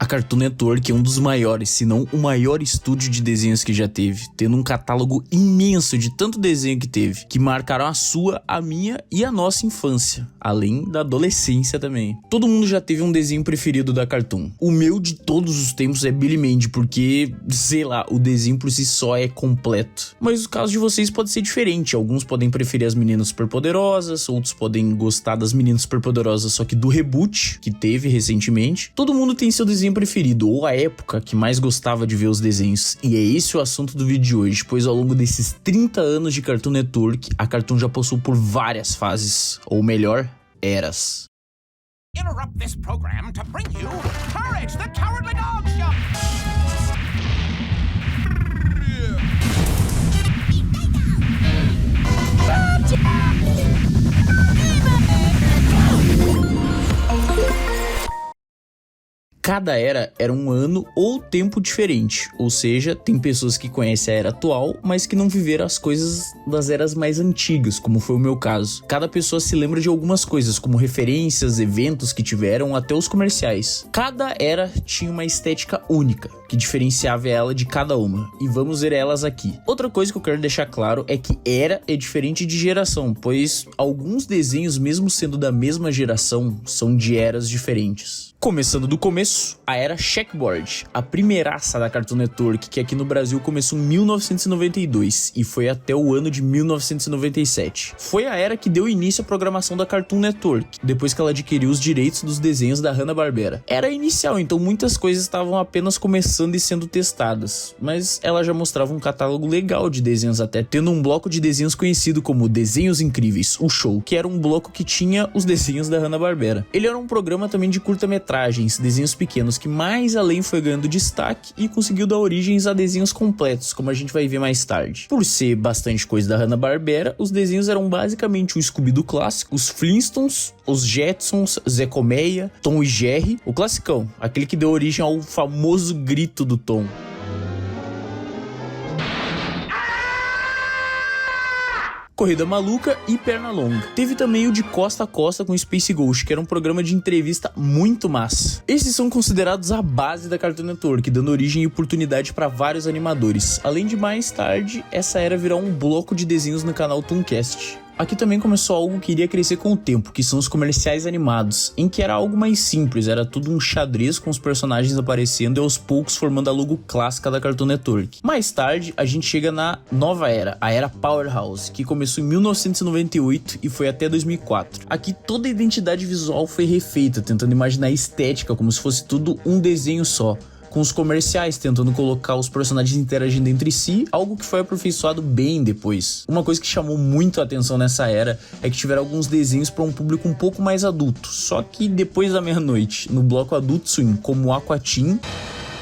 A Cartoon Network é um dos maiores, se não o maior estúdio de desenhos que já teve, tendo um catálogo imenso de tanto desenho que teve, que marcaram a sua, a minha e a nossa infância, além da adolescência também. Todo mundo já teve um desenho preferido da Cartoon. O meu de todos os tempos é Billy Mandy, porque, sei lá, o desenho por si só é completo. Mas o caso de vocês pode ser diferente, alguns podem preferir as Meninas Superpoderosas, outros podem gostar das Meninas Superpoderosas só que do reboot, que teve recentemente. Todo mundo tem seu desenho preferido, ou a época que mais gostava de ver os desenhos. E é esse o assunto do vídeo de hoje, pois ao longo desses 30 anos de Cartoon Network, a Cartoon já passou por várias fases, ou melhor, eras. Interrupt this program to bring you Courage the Cowardly Dog Show! Cada era um ano ou tempo diferente, ou seja, tem pessoas que conhecem a era atual, mas que não viveram as coisas das eras mais antigas, como foi o meu caso. Cada pessoa se lembra de algumas coisas, como referências, eventos que tiveram, até os comerciais. Cada era tinha uma estética única, que diferenciava ela de cada uma, e vamos ver elas aqui. Outra coisa que eu quero deixar claro é que era é diferente de geração, pois alguns desenhos, mesmo sendo da mesma geração, são de eras diferentes. Começando do começo, a era Checkboard, a primeiraça da Cartoon Network, que aqui no Brasil começou em 1992 e foi até o ano de 1997. Foi a era que deu início à programação da Cartoon Network, depois que ela adquiriu os direitos dos desenhos da Hanna-Barbera. Era inicial, então muitas coisas estavam apenas começando e sendo testadas, mas ela já mostrava um catálogo legal de desenhos, até tendo um bloco de desenhos conhecido como Desenhos Incríveis, o show, que era um bloco que tinha os desenhos da Hanna-Barbera. Ele era um programa também de curta-metragem, desenhos pequenos, que mais além foi ganhando destaque e conseguiu dar origens a desenhos completos, como a gente vai ver mais tarde. Por ser bastante coisa da Hanna-Barbera, os desenhos eram basicamente o Scooby-Doo clássico, os Flintstones, os Jetsons, Zé Colmeia, Tom e Jerry, o classicão, aquele que deu origem ao famoso grito do Tom. Corrida Maluca e Pernalonga. Teve também o de Costa a Costa com Space Ghost, que era um programa de entrevista muito massa. Esses são considerados a base da Cartoon Network, dando origem e oportunidade para vários animadores. Além de mais tarde, essa era virar um bloco de desenhos no canal Tooncast. Aqui também começou algo que iria crescer com o tempo, que são os comerciais animados, em que era algo mais simples, era tudo um xadrez com os personagens aparecendo e aos poucos formando a logo clássica da Cartoon Network. Mais tarde, a gente chega na nova era, a era Powerhouse, que começou em 1998 e foi até 2004. Aqui toda a identidade visual foi refeita, tentando imaginar a estética como se fosse tudo um desenho só, com os comerciais tentando colocar os personagens interagindo entre si, algo que foi aperfeiçoado bem depois. Uma coisa que chamou muito a atenção nessa era é que tiveram alguns desenhos para um público um pouco mais adulto, só que depois da meia-noite, no bloco Adult Swim, como Aquatim.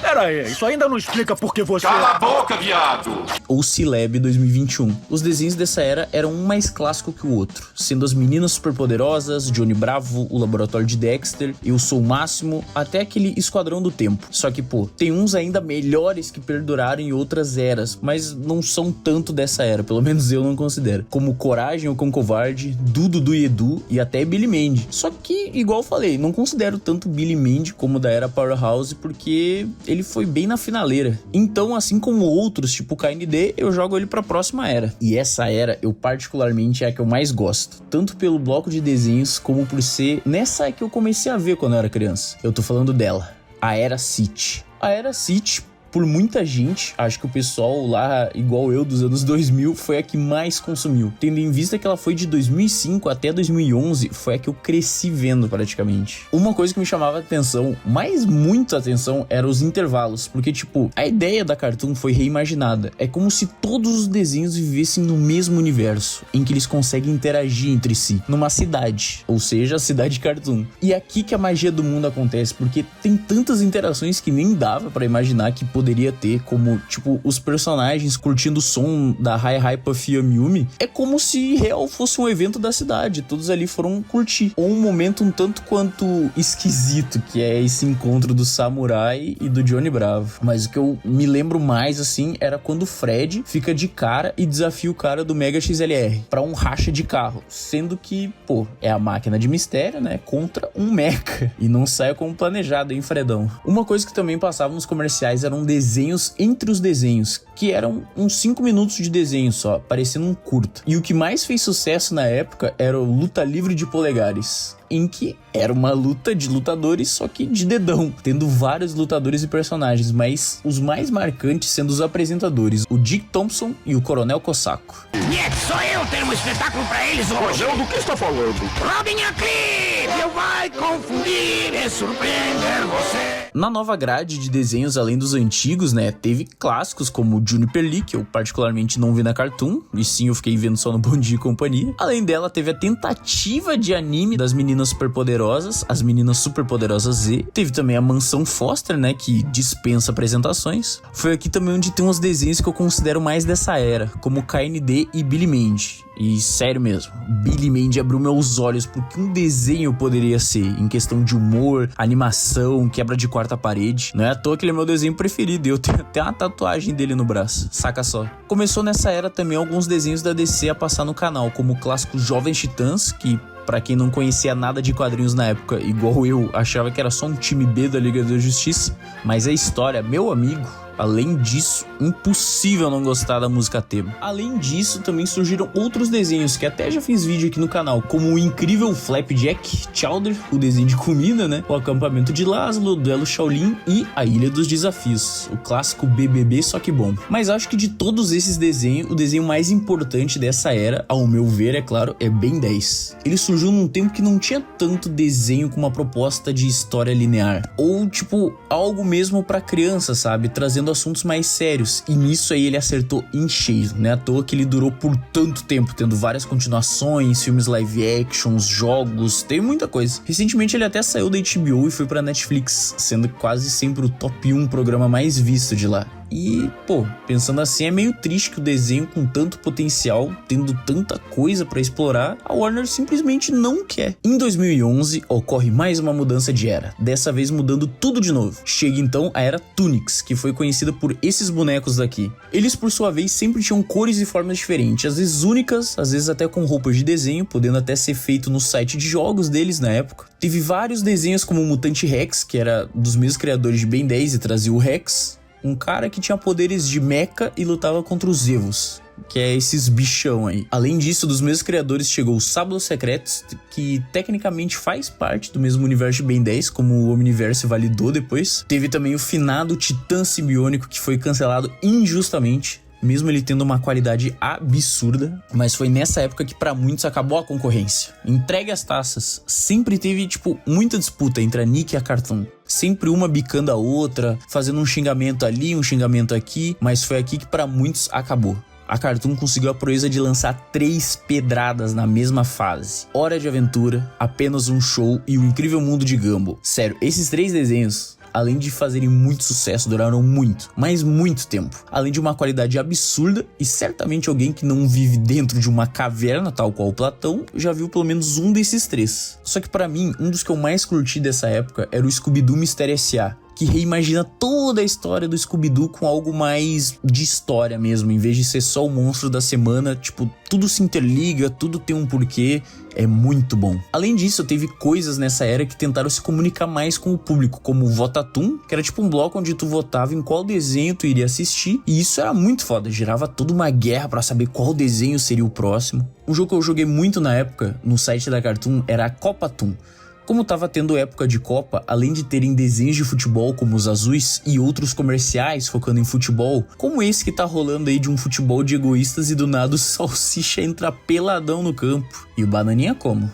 Pera aí, isso ainda não explica por que você... Cala a boca, viado! Ou Celeb 2021. Os desenhos dessa era eram um mais clássico que o outro, sendo as Meninas Superpoderosas, Johnny Bravo, o Laboratório de Dexter, Eu Sou o Máximo, até aquele Esquadrão do Tempo. Só que, tem uns ainda melhores que perduraram em outras eras, mas não são tanto dessa era, pelo menos eu não considero. Como Coragem, o Cão Covarde, Dudu e Edu e até Billy Mandy. Só que, igual eu falei, não considero tanto Billy Mandy como da era Powerhouse, porque ele foi bem na finaleira. Então, assim como outros, tipo KND, eu jogo ele pra próxima era. E essa era, eu particularmente, é a que eu mais gosto. Tanto pelo bloco de desenhos, como por ser nessa que eu comecei a ver quando eu era criança. Eu tô falando dela, a Era City. A Era City, por muita gente, acho que o pessoal lá, igual eu, dos anos 2000, foi a que mais consumiu. Tendo em vista que ela foi de 2005 até 2011, foi a que eu cresci vendo praticamente. Uma coisa que me chamava a atenção, mas muito atenção, eram os intervalos. Porque, a ideia da Cartoon foi reimaginada. É como se todos os desenhos vivessem no mesmo universo, em que eles conseguem interagir entre si, numa cidade, ou seja, a cidade Cartoon. E é aqui que a magia do mundo acontece, porque tem tantas interações que nem dava pra imaginar que poderia ter, como, tipo, os personagens curtindo o som da Hi Hi Puffy Yumi Yumi, é como se real fosse um evento da cidade, todos ali foram curtir. Ou um momento um tanto quanto esquisito, que é esse encontro do Samurai e do Johnny Bravo. Mas o que eu me lembro mais, assim, era quando o Fred fica de cara e desafia o cara do Mega XLR pra um racha de carro, sendo que, pô, é a máquina de mistério, né, contra um mecha, e não sai como planejado, hein, Fredão? Uma coisa que também passava nos comerciais eram desenhos entre os desenhos, que eram uns 5 minutos de desenho só, parecendo um curta. E o que mais fez sucesso na época era o Luta Livre de Polegares, em que era uma luta de lutadores, só que de dedão, tendo vários lutadores e personagens, mas os mais marcantes sendo os apresentadores, o Dick Thompson e o Coronel Cossaco. Niet, sou eu ter um espetáculo pra eles hoje. Coronel, do que está falando? Robin Eclipse, eu vai confundir e surpreender você. Na nova grade de desenhos, além dos antigos, né, teve clássicos como Juniper Lee, que eu particularmente não vi na Cartoon, e sim eu fiquei vendo só no Bom Dia e Companhia. Além dela, teve a tentativa de anime das Meninas Superpoderosas, as Meninas Superpoderosas Z. Teve também a Mansão Foster, né, que dispensa apresentações. Foi aqui também onde tem uns desenhos que eu considero mais dessa era, como KND e Billy Mandy. E sério mesmo, Billy Mandy abriu meus olhos pro que um desenho poderia ser, em questão de humor, animação, quebra de quarta parede. Não é à toa que ele é meu desenho preferido, e eu tenho até uma tatuagem dele no braço, saca só. Começou nessa era também alguns desenhos da DC a passar no canal, como o clássico Jovens Titãs, que, pra quem não conhecia nada de quadrinhos na época, igual eu, achava que era só um time B da Liga da Justiça, mas a história, meu amigo, além disso, impossível não gostar da música tema. Além disso, também surgiram outros desenhos que até já fiz vídeo aqui no canal, como o incrível Flapjack Chowder, o desenho de comida, né? O Acampamento de Laszlo, o Duelo Shaolin e a Ilha dos Desafios, o clássico BBB só que bom. Mas acho que de todos esses desenhos, o desenho mais importante dessa era, ao meu ver, é claro, é Ben 10. Ele surgiu num tempo que não tinha tanto desenho com uma proposta de história linear, ou tipo, algo mesmo pra criança, sabe? Trazendo assuntos mais sérios, e nisso aí ele acertou em cheio, né? À toa que ele durou por tanto tempo, tendo várias continuações, filmes live actions, jogos, tem muita coisa. Recentemente ele até saiu da HBO e foi pra Netflix, sendo quase sempre o top 1 programa mais visto de lá. E, pô, pensando assim, é meio triste que o desenho com tanto potencial, tendo tanta coisa pra explorar, a Warner simplesmente não quer. Em 2011, ocorre mais uma mudança de era, dessa vez mudando tudo de novo. Chega então a era Toonix, que foi conhecida por esses bonecos daqui. Eles, por sua vez, sempre tinham cores e formas diferentes, às vezes únicas, às vezes até com roupas de desenho, podendo até ser feito no site de jogos deles na época. Teve vários desenhos como o Mutante Rex, que era dos mesmos criadores de Ben 10 e trazia o Rex, um cara que tinha poderes de mecha e lutava contra os Zevos, que é esses bichão aí. Além disso, dos mesmos criadores chegou o Sábados Secretos, que tecnicamente faz parte do mesmo universo de Ben 10, como o Omniverse validou depois. Teve também o finado Titã Simbiônico, que foi cancelado injustamente, mesmo ele tendo uma qualidade absurda, mas foi nessa época que pra muitos acabou a concorrência. Entregue as taças, sempre teve, tipo, muita disputa entre a Nick e a Cartoon. Sempre uma bicando a outra, fazendo um xingamento ali, um xingamento aqui, mas foi aqui que pra muitos acabou. A Cartoon conseguiu a proeza de lançar 3 pedradas na mesma fase. Hora de Aventura, Apenas um Show e O Incrível Mundo de Gumball. Sério, esses 3 desenhos, além de fazerem muito sucesso, duraram muito, mas muito tempo. Além de uma qualidade absurda, e certamente alguém que não vive dentro de uma caverna, tal qual o Platão, já viu pelo menos um desses 3. Só que pra mim, um dos que eu mais curti dessa época era o Scooby-Doo Mistério S.A., que reimagina toda a história do Scooby-Doo com algo mais de história mesmo, em vez de ser só o monstro da semana. Tipo, tudo se interliga, tudo tem um porquê, é muito bom. Além disso, teve coisas nessa era que tentaram se comunicar mais com o público, como o Votatum, que era tipo um bloco onde tu votava em qual desenho tu iria assistir, e isso era muito foda, gerava toda uma guerra pra saber qual desenho seria o próximo. Um jogo que eu joguei muito na época, no site da Cartoon, era a Copa Toon. Como tava tendo época de Copa, além de terem desenhos de futebol como os azuis e outros comerciais focando em futebol, como esse que tá rolando aí de um futebol de egoístas e do nada o Salsicha entra peladão no campo. E o Bananinha como?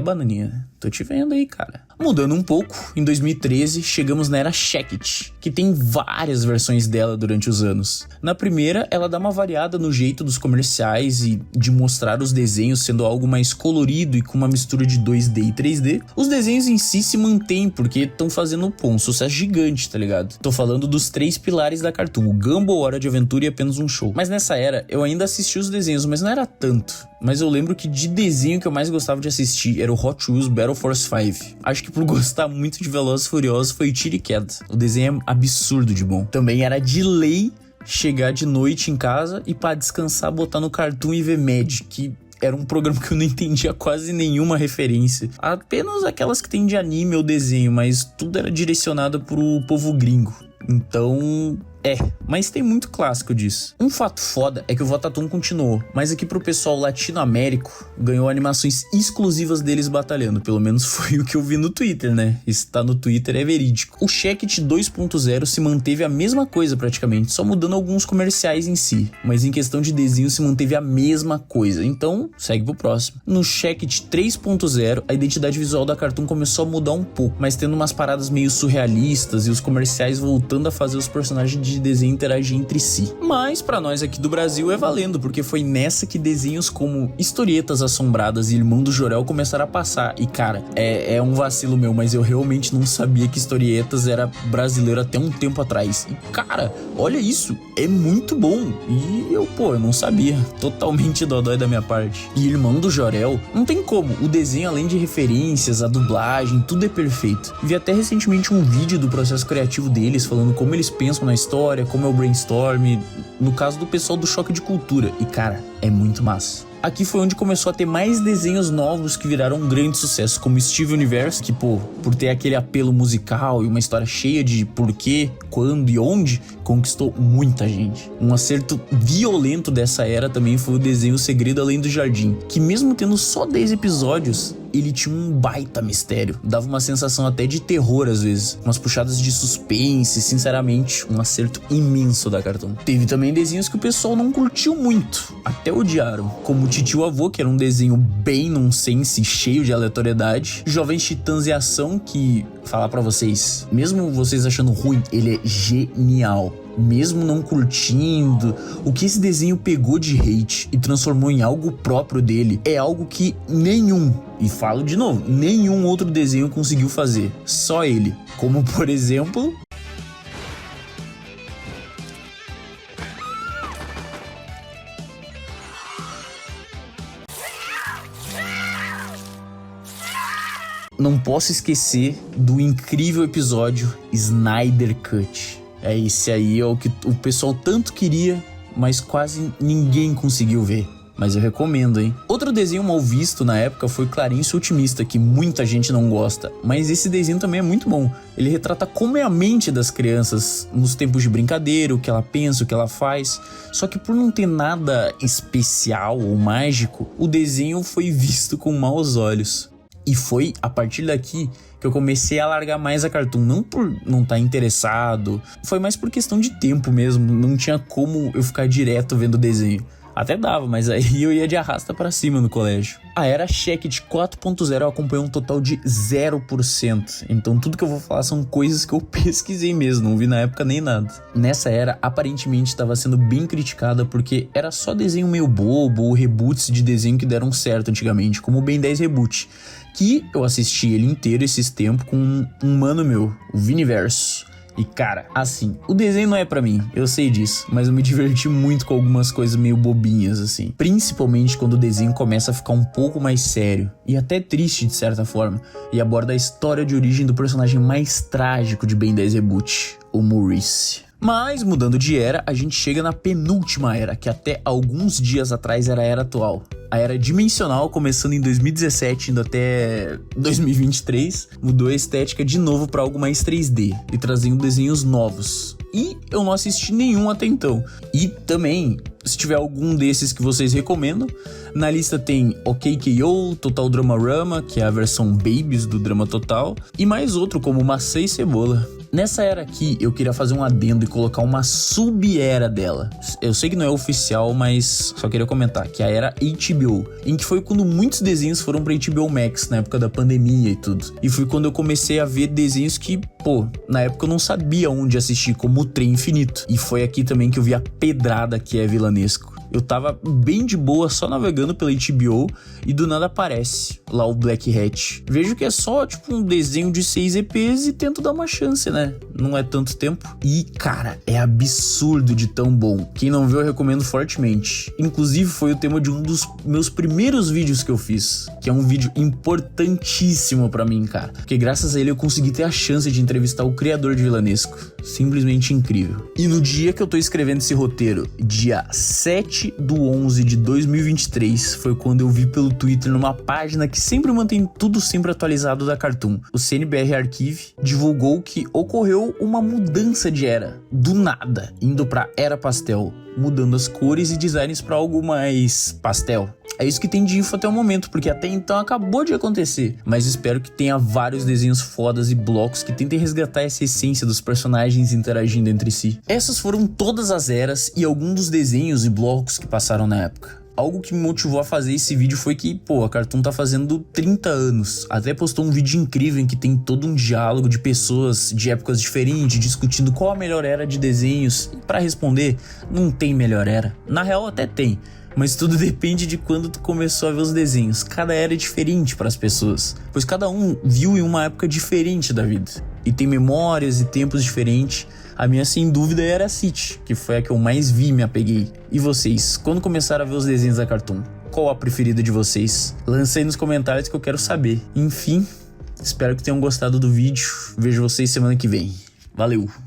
Bananinha, tô te vendo aí, cara. Mudando um pouco, em 2013 chegamos na era Shaq It, que tem várias versões dela durante os anos. Na primeira, ela dá uma variada no jeito dos comerciais e de mostrar os desenhos sendo algo mais colorido e com uma mistura de 2D e 3D. Os desenhos em si se mantêm porque estão fazendo um sucesso gigante, tá ligado? Tô falando dos 3 pilares da Cartoon, o Gumball, Hora de Aventura e Apenas um Show. Mas nessa era, eu ainda assisti os desenhos, mas não era tanto. Mas eu lembro que de desenho que eu mais gostava de assistir era o Hot Wheels Battle Force 5. Acho que por gostar muito de Velozes e Furiosos foi Tira e Queda. O desenho é absurdo de bom. Também era de lei chegar de noite em casa e pra descansar botar no Cartoon e ver Mad, que era um programa que eu não entendia quase nenhuma referência. Apenas aquelas que tem de anime ou desenho, mas tudo era direcionado pro povo gringo. Então, mas tem muito clássico disso. Um fato foda é que o Votatum continuou, mas aqui pro pessoal latino-américo ganhou animações exclusivas deles batalhando, pelo menos foi o que eu vi no Twitter, né? Isso tá no Twitter, é verídico. O Shaq-It 2.0 se manteve a mesma coisa praticamente, só mudando alguns comerciais em si, mas em questão de desenho se manteve a mesma coisa, então segue pro próximo. No Shaq-It 3.0, a identidade visual da Cartoon começou a mudar um pouco, mas tendo umas paradas meio surrealistas e os comerciais voltando a fazer os personagens de desenho interagir entre si. Mas pra nós aqui do Brasil é valendo, porque foi nessa que desenhos como Historietas Assombradas e Irmão do Jorel começaram a passar. E cara, é um vacilo meu, mas eu realmente não sabia que Historietas era brasileiro até um tempo atrás. E cara, olha isso, é muito bom. E eu não sabia. Totalmente dodói da minha parte. E Irmão do Jorel, não tem como. O desenho, além de referências, a dublagem, tudo é perfeito. Vi até recentemente um vídeo do processo criativo deles, falando como eles pensam na história, como é o brainstorm, no caso do pessoal do Choque de Cultura. E cara, é muito massa. Aqui foi onde começou a ter mais desenhos novos que viraram um grande sucesso, como Steve Universe, que por ter aquele apelo musical e uma história cheia de porquê, quando e onde, conquistou muita gente. Um acerto violento dessa era também foi o desenho O Segredo Além do Jardim, que mesmo tendo só 10 episódios, ele tinha um baita mistério, dava uma sensação até de terror às vezes, umas puxadas de suspense, sinceramente, um acerto imenso da Cartoon. Teve também desenhos que o pessoal não curtiu muito, até odiaram, como Titio Avô, que era um desenho bem nonsense, cheio de aleatoriedade, Jovens Titãs em Ação, que, falar pra vocês, mesmo vocês achando ruim, ele é genial. Mesmo não curtindo, o que esse desenho pegou de hate e transformou em algo próprio dele é algo que nenhum, e falo de novo, nenhum outro desenho conseguiu fazer, só ele. Como por exemplo... Não posso esquecer do incrível episódio Snyder Cut. Esse aí é o que o pessoal tanto queria, mas quase ninguém conseguiu ver. Mas eu recomendo, hein? Outro desenho mal visto na época foi Clarence Otimista, que muita gente não gosta. Mas esse desenho também é muito bom. Ele retrata como é a mente das crianças nos tempos de brincadeira, o que ela pensa, o que ela faz. Só que por não ter nada especial ou mágico, o desenho foi visto com maus olhos. E foi a partir daqui que eu comecei a largar mais a Cartoon, não por não estar interessado, foi mais por questão de tempo mesmo, não tinha como eu ficar direto vendo desenho. Até dava, mas aí eu ia de arrasta pra cima no colégio. A era Shaq-It 4.0 acompanhou um total de 0%. Então tudo que eu vou falar são coisas que eu pesquisei mesmo, não vi na época nem nada. Nessa era, aparentemente estava sendo bem criticada porque era só desenho meio bobo ou reboots de desenho que deram certo antigamente, como o Ben 10 Reboot, que eu assisti ele inteiro esses tempos com um mano meu, o Viniverso. E cara, assim, o desenho não é pra mim, eu sei disso, mas eu me diverti muito com algumas coisas meio bobinhas, assim. Principalmente quando o desenho começa a ficar um pouco mais sério, e até triste de certa forma, e aborda a história de origem do personagem mais trágico de Ben 10 Reboot, o Maurice. Mas, mudando de era, a gente chega na penúltima era, que até alguns dias atrás era a era atual. A era dimensional, começando em 2017, indo até 2023, mudou a estética de novo para algo mais 3D e trazendo desenhos novos. E eu não assisti nenhum até então. E também, se tiver algum desses que vocês recomendam, na lista tem OKKO, Total Dramarama, que é a versão Babies do Drama Total, e mais outro como Maçã e Cebola. Nessa era aqui, eu queria fazer um adendo e colocar uma sub-era dela. Eu sei que não é oficial, mas só queria comentar que a era HBO HBO, em que foi quando muitos desenhos foram pra HBO Max, na época da pandemia e tudo. E foi quando eu comecei a ver desenhos que, na época eu não sabia onde assistir, como o Trem Infinito. E foi aqui também que eu vi a pedrada que é Vilanesco. Eu tava bem de boa, só navegando pela HBO e do nada aparece lá o Black Hat. Vejo que é só tipo um desenho de 6 EPs e tento dar uma chance, né? Não é tanto tempo. E, cara, é absurdo de tão bom. Quem não viu, eu recomendo fortemente. Inclusive, foi o tema de um dos meus primeiros vídeos que eu fiz, que é um vídeo importantíssimo pra mim, cara. Porque graças a ele eu consegui ter a chance de entrevistar o criador de Vilanesco. Simplesmente incrível. E no dia que eu tô escrevendo esse roteiro, dia 7/11 de 2023, foi quando eu vi pelo Twitter numa página que sempre mantém tudo sempre atualizado da Cartoon. O CNBR Archive divulgou que ocorreu uma mudança de era, do nada, indo pra Era Pastel, mudando as cores e designs pra algo mais pastel. É isso que tem de info até o momento, porque até então acabou de acontecer. Mas espero que tenha vários desenhos fodas e blocos que tentem resgatar essa essência dos personagens interagindo entre si. Essas foram todas as eras e alguns dos desenhos e blocos que passaram na época. Algo que me motivou a fazer esse vídeo foi que, a Cartoon tá fazendo 30 anos. Até postou um vídeo incrível em que tem todo um diálogo de pessoas de épocas diferentes, discutindo qual a melhor era de desenhos. E pra responder, não tem melhor era. Na real até tem, mas tudo depende de quando tu começou a ver os desenhos. Cada era é diferente para as pessoas, pois cada um viu em uma época diferente da vida. E tem memórias e tempos diferentes. A minha, sem dúvida, era a City, que foi a que eu mais vi e me apeguei. E vocês, quando começaram a ver os desenhos da Cartoon? Qual a preferida de vocês? Lança aí nos comentários que eu quero saber. Enfim, espero que tenham gostado do vídeo. Vejo vocês semana que vem. Valeu!